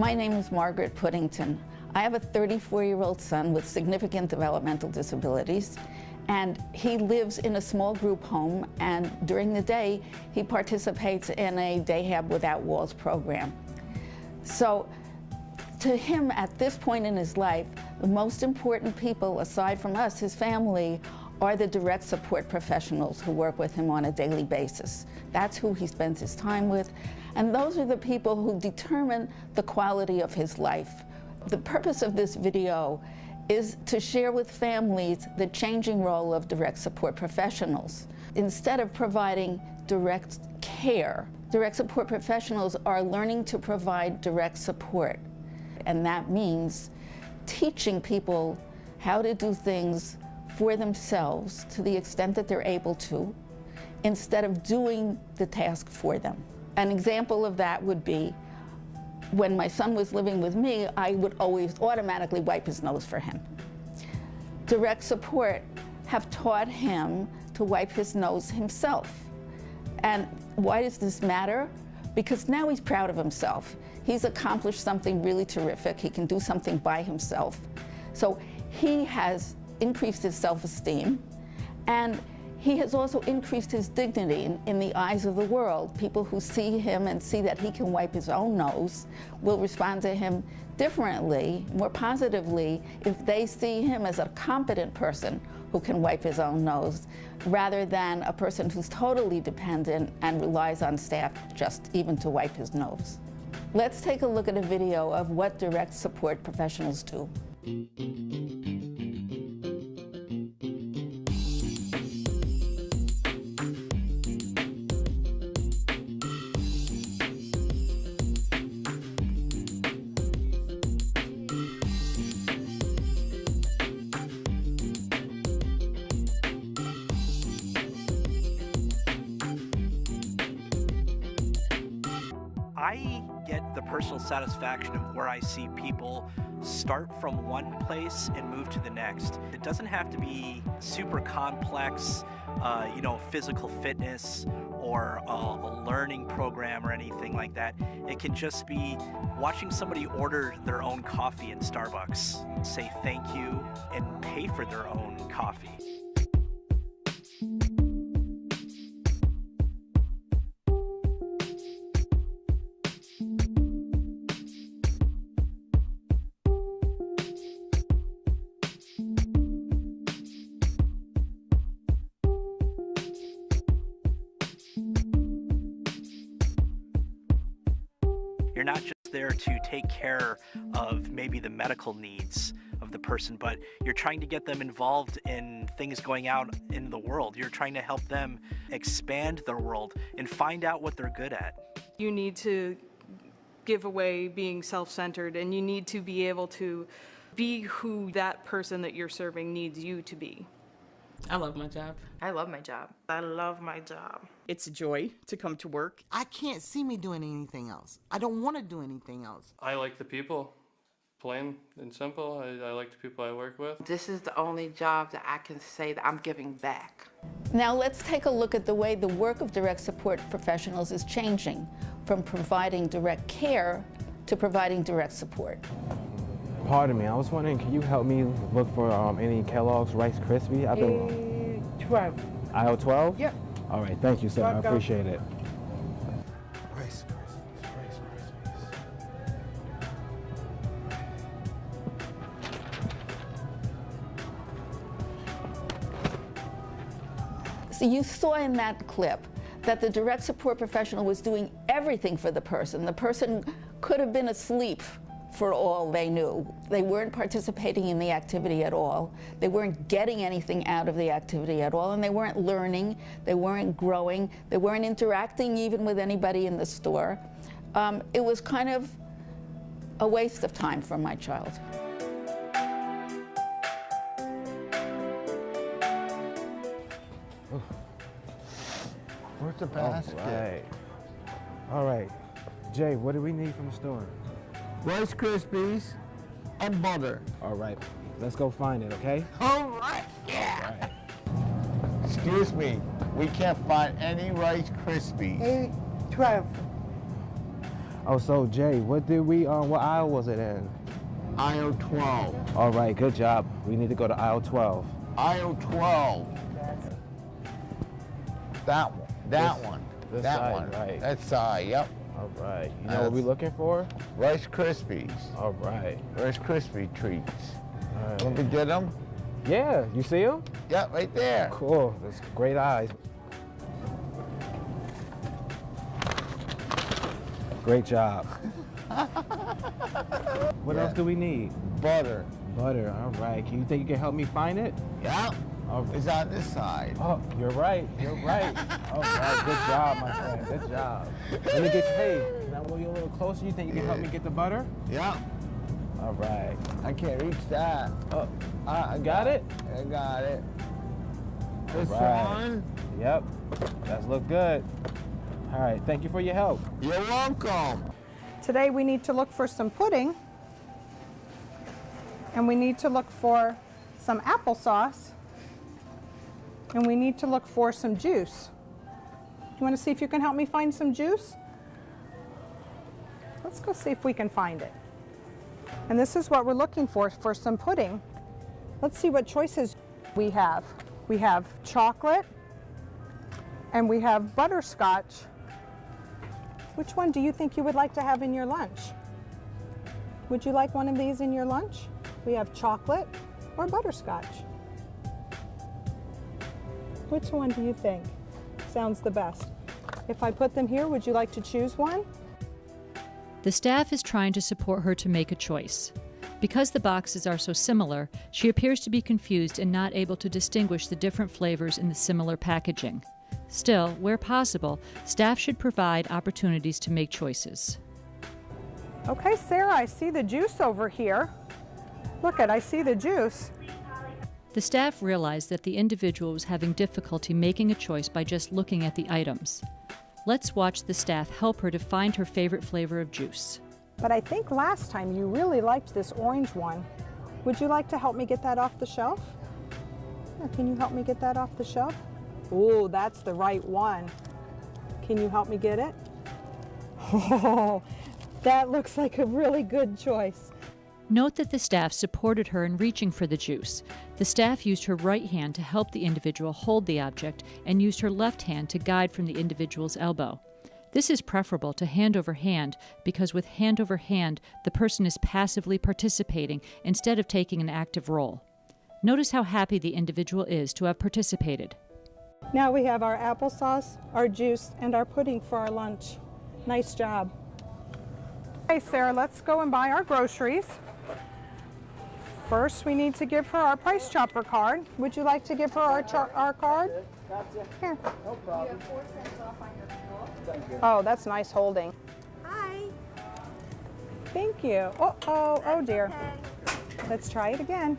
My name is Margaret Puddington. I have a 34-year-old son with significant developmental disabilities, and he lives in a small group home, and during the day he participates in a Day Have Without Walls program. So to him at this point in his life, the most important people aside from us, his family, are the direct support professionals who work with him on a daily basis. That's who he spends his time with, and those are the people who determine the quality of his life. The purpose of this video is to share with families the changing role of direct support professionals. Instead of providing direct care, direct support professionals are learning to provide direct support. And that means teaching people how to do things for themselves to the extent that they're able to, instead of doing the task for them. An example of that would be when my son was living with me, I would always automatically wipe his nose for him. Direct support have taught him to wipe his nose himself. And why does this matter? Because now he's proud of himself. He's accomplished something really terrific. He can do something by himself. So he has increased his self-esteem, and he has also increased his dignity in the eyes of the world. People who see him and see that he can wipe his own nose will respond to him differently, more positively, if they see him as a competent person who can wipe his own nose, rather than a person who's totally dependent and relies on staff just even to wipe his nose. Let's take a look at a video of what direct support professionals do. I get the personal satisfaction of where I see people start from one place and move to the next. It doesn't have to be super complex, physical fitness or a learning program or anything like that. It can just be watching somebody order their own coffee in Starbucks, say thank you, and pay for their own coffee. You're not just there to take care of maybe the medical needs of the person, but you're trying to get them involved in things going out in the world. You're trying to help them expand their world and find out what they're good at. You need to give away being self-centered, and you need to be able to be who that person that you're serving needs you to be. I love my job. I love my job. I love my job. It's a joy to come to work. I can't see me doing anything else. I don't want to do anything else. I like the people, plain and simple. I like the people I work with. This is the only job that I can say that I'm giving back. Now let's take a look at the way the work of direct support professionals is changing from providing direct care to providing direct support. Pardon me, I was wondering, can you help me look for any Kellogg's Rice Krispies? I've been 12. Aisle 12? Yep. All right, thank you, sir. I appreciate it. Rice Krispies, Rice Krispies. So you saw in that clip that the direct support professional was doing everything for the person. The person could have been asleep for all they knew. They weren't participating in the activity at all. They weren't getting anything out of the activity at all, and they weren't learning, they weren't growing, they weren't interacting even with anybody in the store. It was kind of a waste of time for my child. Where's the basket? All right. Jay, what do we need from the store? Rice Krispies and butter. All right, let's go find it, okay? All right, yeah. All right. Excuse me, we can't find any Rice Krispies. 12. Oh, so Jay, what aisle was it in? Aisle 12. All right, good job. We need to go to aisle 12. Aisle 12. That one. That This- one. this that side, one. right. That side, yep. All right. You know what we're looking for? Rice Krispies. All right. Rice Krispie treats. All right. Want me to get them? Yeah, you see them? Yep, right there. Cool. That's great eyes. Great job. What else do we need? Butter. Butter. All right. You think you can help me find it? Yep. Oh, It's on this side. oh, you're right. You're right. All right. Good job, my friend. Good job. Let me get you. Hey, can I move you a little closer? You think you can help me get the butter? Yep. All right. I can't reach that. Oh, I got it? I got it. This right. one. yep. That's look good. All right. Thank you for your help. You're welcome. Today we need to look for some pudding, and we need to look for some applesauce, and we need to look for some juice. You want to see if you can help me find some juice? Let's go see if we can find it. And this is what we're looking for some pudding. Let's see what choices we have. We have chocolate, and we have butterscotch. Which one do you think you would like to have in your lunch? Would you like one of these in your lunch? We have chocolate or butterscotch. Which one do you think sounds the best? If I put them here, would you like to choose one? The staff is trying to support her to make a choice. Because the boxes are so similar, she appears to be confused and not able to distinguish the different flavors in the similar packaging. Still, where possible, staff should provide opportunities to make choices. Okay, Sarah, I see the juice over here. Look I see the juice. The staff realized that the individual was having difficulty making a choice by just looking at the items. Let's watch the staff help her to find her favorite flavor of juice. But I think last time you really liked this orange one. Would you like to help me get that off the shelf? Here, can you help me get that off the shelf? Ooh, that's the right one. Can you help me get it? Oh, that looks like a really good choice. Note that the staff supported her in reaching for the juice. The staff used her right hand to help the individual hold the object and used her left hand to guide from the individual's elbow. This is preferable to hand over hand because with hand over hand, the person is passively participating instead of taking an active role. Notice how happy the individual is to have participated. Now we have our applesauce, our juice, and our pudding for our lunch. Nice job. Hey Sarah, let's go and buy our groceries. First, we need to give her our Price Chopper card. Would you like to give her our card? Here. No problem. Oh, that's nice holding. Hi. Thank you. Oh dear. Okay. Let's try it again.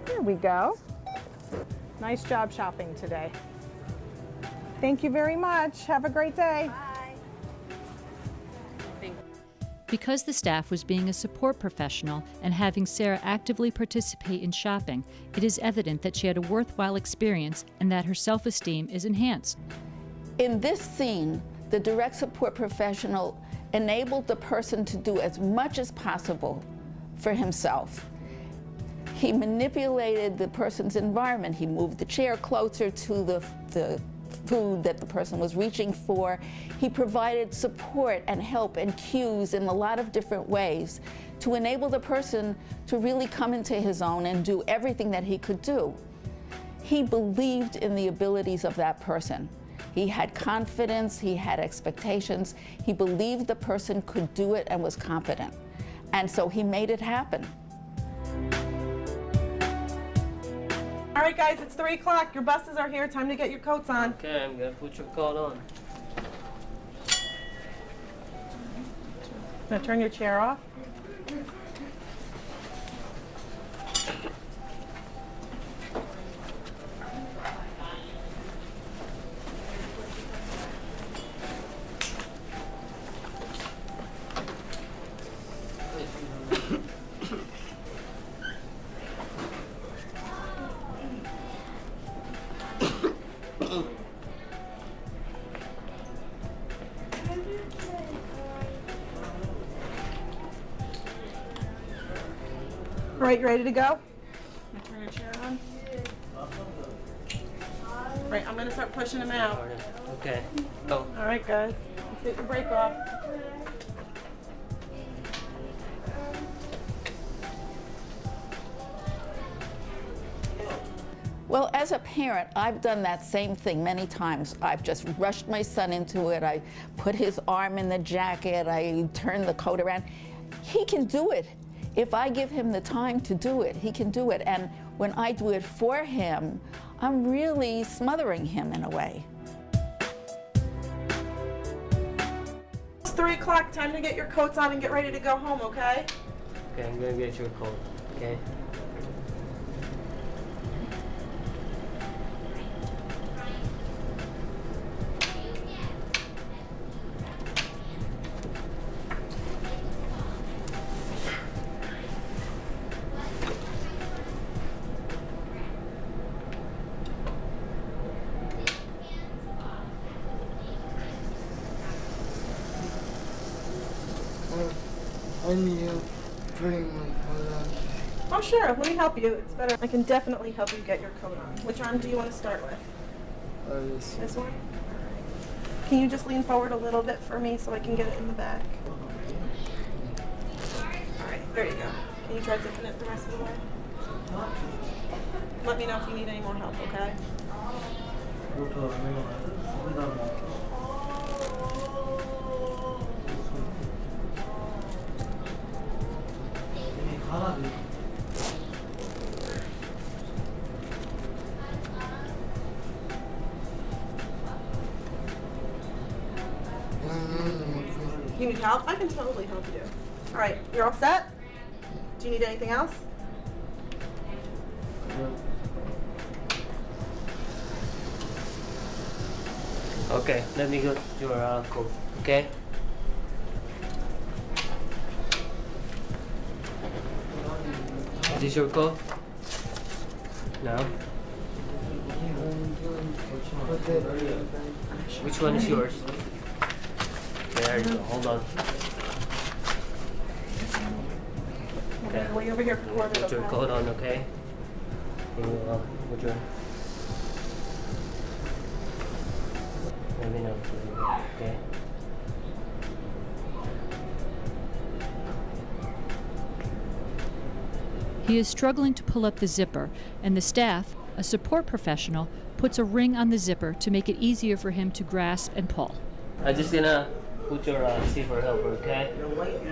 There we go. Nice job shopping today. Thank you very much. Have a great day. Bye. Because the staff was being a support professional and having Sarah actively participate in shopping, it is evident that she had a worthwhile experience and that her self-esteem is enhanced. In this scene, the direct support professional enabled the person to do as much as possible for himself. He manipulated the person's environment. He moved the chair closer to the food that the person was reaching for. He provided support and help and cues in a lot of different ways to enable the person to really come into his own and do everything that he could do. He believed in the abilities of that person. He had confidence, he had expectations. He believed the person could do it and was competent. And so he made it happen. All right, guys, it's 3 o'clock. Your buses are here. Time to get your coats on. Okay, I'm gonna put your coat on. Now turn your chair off. All right, you ready to go? Turn your chair on. Right, I'm gonna start pushing them out. Okay. Go. All right, guys. Let's get the brake off. Well, as a parent, I've done that same thing many times. I've just rushed my son into it. I put his arm in the jacket. I turned the coat around. He can do it. If I give him the time to do it, he can do it. And when I do it for him, I'm really smothering him in a way. It's 3 o'clock. Time to get your coats on and get ready to go home, okay? Okay, I'm gonna get your coat. Okay. I need you putting my coat on. Oh, sure. Let me help you. It's better. I can definitely help you get your coat on. Which arm do you want to start with? This one? Can you just lean forward a little bit for me so I can get it in the back? All right, there you go. Can you try zipping it the rest of the way? Let me know if you need any more help, okay? You need help? I can totally help you. All right, you're all set? Do you need anything else? Okay, let me get your coat. Okay. Is this your coat? No. Which one is yours? There you go. Hold on. Okay, way over here for quarter. Put your coat on, okay? And you, put your. Let me know. Okay. He is struggling to pull up the zipper, and the staff, a support professional, puts a ring on the zipper to make it easier for him to grasp and pull. I'm just gonna put your zipper helper, okay? Okay.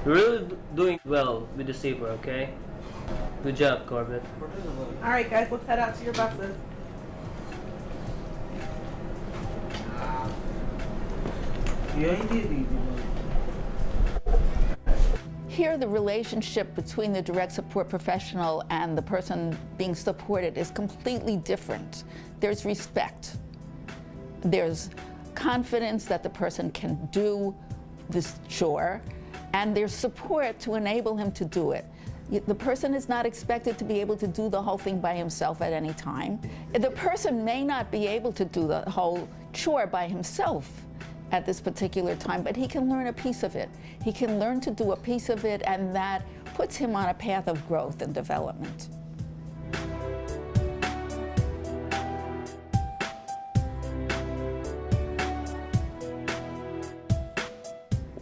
You're really doing well with the zipper, okay? Good job, Corbett. All right, guys, let's head out to your buses. Here, the relationship between the direct support professional and the person being supported is completely different. There's respect. There's confidence that the person can do this chore, and there's support to enable him to do it. The person is not expected to be able to do the whole thing by himself at any time. The person may not be able to do the whole chore by himself at this particular time, but he can learn a piece of it. He can learn to do a piece of it, and that puts him on a path of growth and development.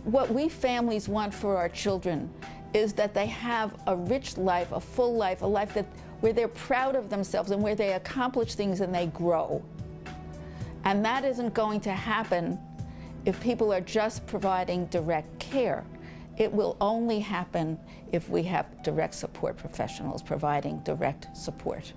What we families want for our children is that they have a rich life, a full life, a life where they're proud of themselves and where they accomplish things and they grow. And that isn't going to happen if people are just providing direct care. It will only happen if we have direct support professionals providing direct support.